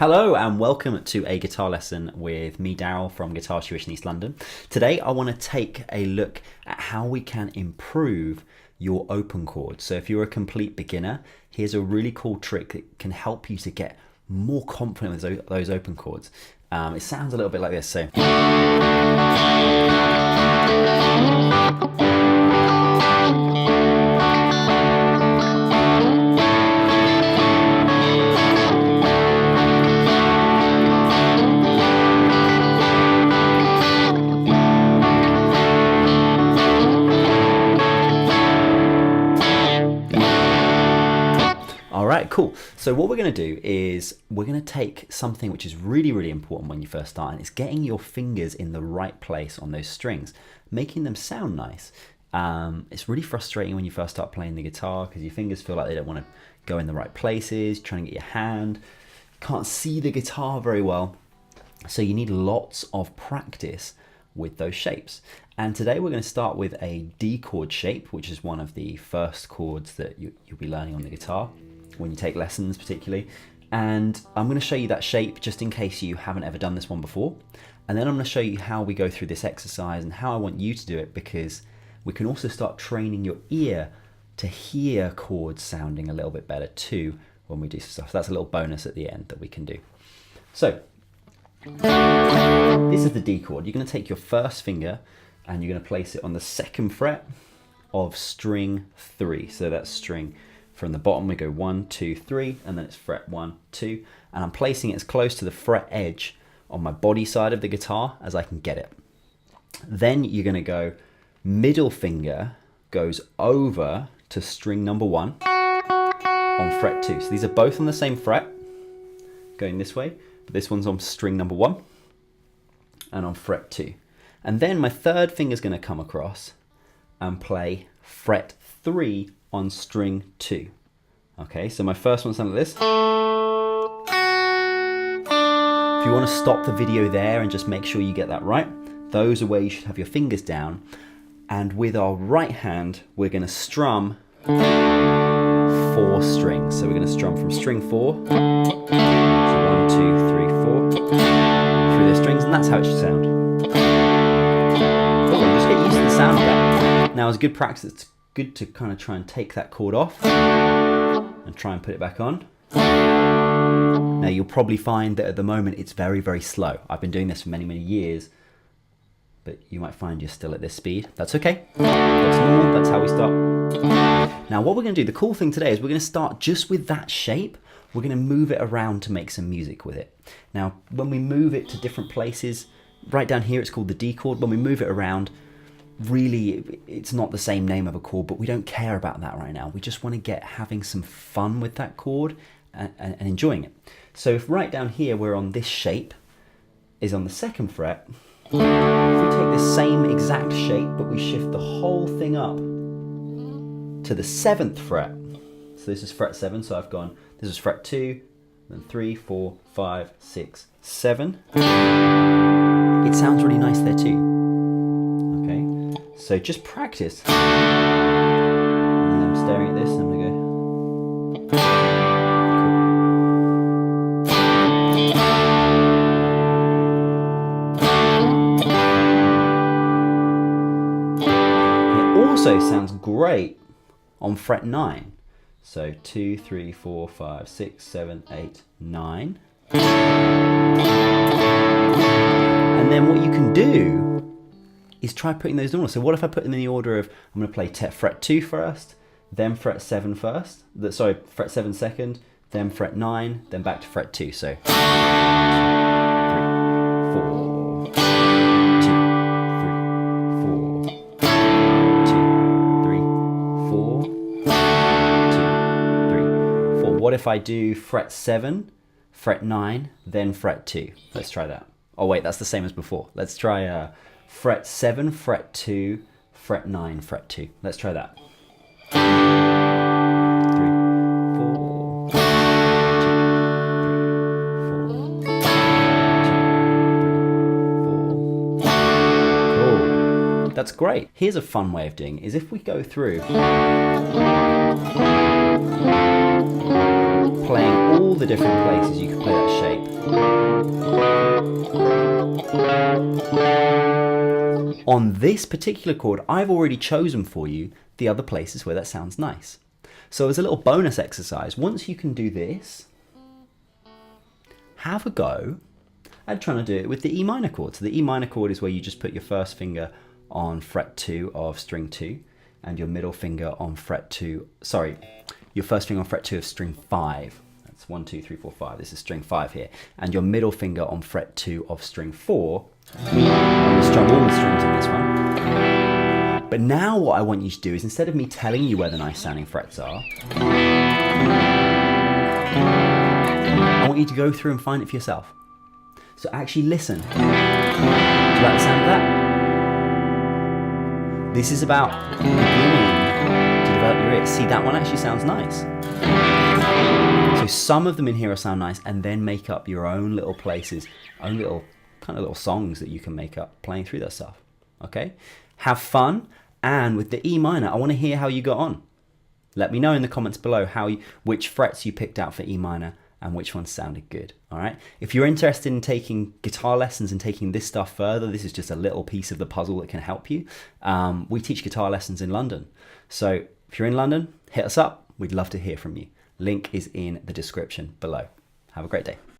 Hello and welcome to a guitar lesson with me, Daryl, from Guitar Tuition East London. Today I want to take a look at how we can improve your open chords. So if you're a complete beginner, here's a really cool trick that can help you to get more confident with those open chords. It sounds a little bit like this. So. Alright, cool. So what we're going to do is we're going to take something which is really, really important when you first start, and it's getting your fingers in the right place on those strings, making them sound nice. It's really frustrating when you first start playing the guitar because your fingers feel like they don't want to go in the right places, trying to get your hand, can't see the guitar very well. So you need lots of practice with those shapes. And today we're going to start with a D chord shape, which is one of the first chords that you'll be learning on the guitar when you take lessons particularly. And I'm going to show you that shape just in case you haven't ever done this one before. And then I'm going to show you how we go through this exercise and how I want you to do it, because we can also start training your ear to hear chords sounding a little bit better too when we do stuff. So that's a little bonus at the end that we can do. So this is the D chord. You're going to take your first finger and you're going to place it on the second fret of string 3. So that's string. From the bottom we go 1, 2, 3, and then it's fret 1, 2, and I'm placing it as close to the fret edge on my body side of the guitar as I can get it. Then you're going to go middle finger goes over to string number 1 on fret 2. So these are both on the same fret going this way, but this one's on string number 1 and on fret 2. And then my third finger is going to come across and play fret 3 on string 2. Okay, so my first one sounds like this. If you want to stop the video there and just make sure you get that right, those are where you should have your fingers down. And with our right hand, we're going to strum 4 strings. So we're going to strum from string 4, so 1, 2, 3, 4, through the strings, and that's how it should sound. Cool, just get used to the sound of that. Now, as good practice, it's good to kind of try and take that chord off and try and put it back on. Now you'll probably find that at the moment it's very, very slow. I've been doing this for many, many years, but you might find you're still at this speed. That's okay. That's normal. That's how we start. Now what we're going to do, the cool thing today is we're going to start just with that shape. We're going to move it around to make some music with it. Now when we move it to different places, right down here it's called the D chord. When we move it around, really, it's not the same name of a chord, but we don't care about that right now. We just want to get having some fun with that chord and enjoying it. So if right down here we're on this shape, is on the second fret, if we take the same exact shape, but we shift the whole thing up to the 7th fret. So this is fret 7, so I've gone, this is fret 2, then 3, 4, 5, 6, 7. It sounds really nice there too. So just practice. And I'm staring at this and I'm going to go. Cool. It also sounds great on fret 9. So 2, 3, 4, 5, 6, 7, 8, 9. And then what you can do is try putting those in order. So what if I put them in the order of, I'm going to play fret 2 first, then fret 7 first, sorry, fret 7 second, then fret 9, then back to fret 2. So 3, 4, 2, 3, 4, 2, 3, 4, 2, 3, 4. What if I do fret 7, fret 9, then fret 2? Let's try that. Oh wait, that's the same as before. Let's try fret 7, fret 2, fret 9, fret 2. Let's try that. 3, 4, 2, 3, 4, 2, 3, 4. Cool. That's great. Here's a fun way of doing it, is if we go through playing all all the different places you can play that shape. On this particular chord, I've already chosen for you the other places where that sounds nice. So as a little bonus exercise, once you can do this, have a go at trying to do it with the E minor chord. So the E minor chord is where you just put your first finger on fret 2 of string 2 and your middle finger on fret 2, sorry, your first finger on fret 2 of string 5. That's 1, 2, 3, 4, 5. This is string 5 here. And your middle finger on fret 2 of string 4. I'm going to strum all the strings on this one. But now what I want you to do is, instead of me telling you where the nice sounding frets are, I want you to go through and find it for yourself. So actually listen. Do you like the sound of that? This is about beginning to develop your ears. See, that one actually sounds nice. So some of them in here will sound nice, and then make up your own little places, own little kind of little songs that you can make up playing through that stuff. Okay? Have fun, and with the E minor, I want to hear how you got on. Let me know in the comments below which frets you picked out for E minor and which ones sounded good. All right. If you're interested in taking guitar lessons and taking this stuff further, this is just a little piece of the puzzle that can help you. We teach guitar lessons in London. So if you're in London, hit us up. We'd love to hear from you. Link is in the description below. Have a great day.